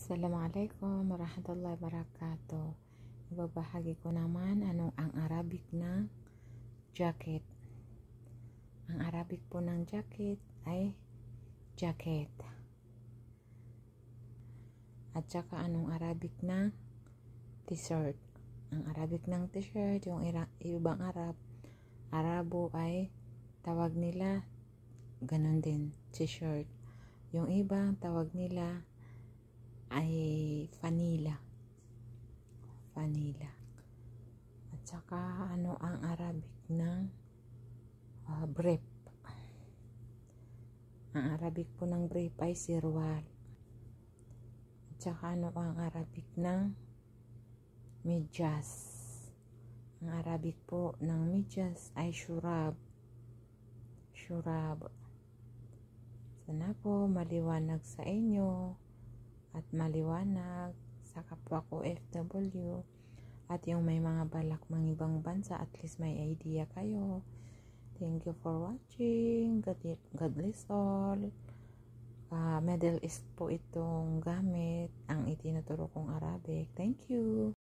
Assalamualaikum warahmatullahi wabarakatuh. Ibabahagi ko naman ang Arabic ng jacket. Ang Arabic po ng jacket ay jacket. At saka anong Arabic ng t-shirt. Ang Arabic ng t-shirt, yung ibang Arabo ay tawag nila ganun din, t-shirt. Yung ibang tawag nila ay vanilla. At saka ano ang Arabic ng brief. Ang Arabic po ng brief ay sirwal. At saka ano ang Arabic ng medyas. Ang Arabic po ng medyas ay shurab. Sana po maliwanag sa inyo at maliwanag sa kapwa ko FW at yung may mga balak mang ibang bansa, at least may idea kayo. Thank you for watching. God bless all. Middle East po itong gamit ang itinuturo kong Arabic. Thank you.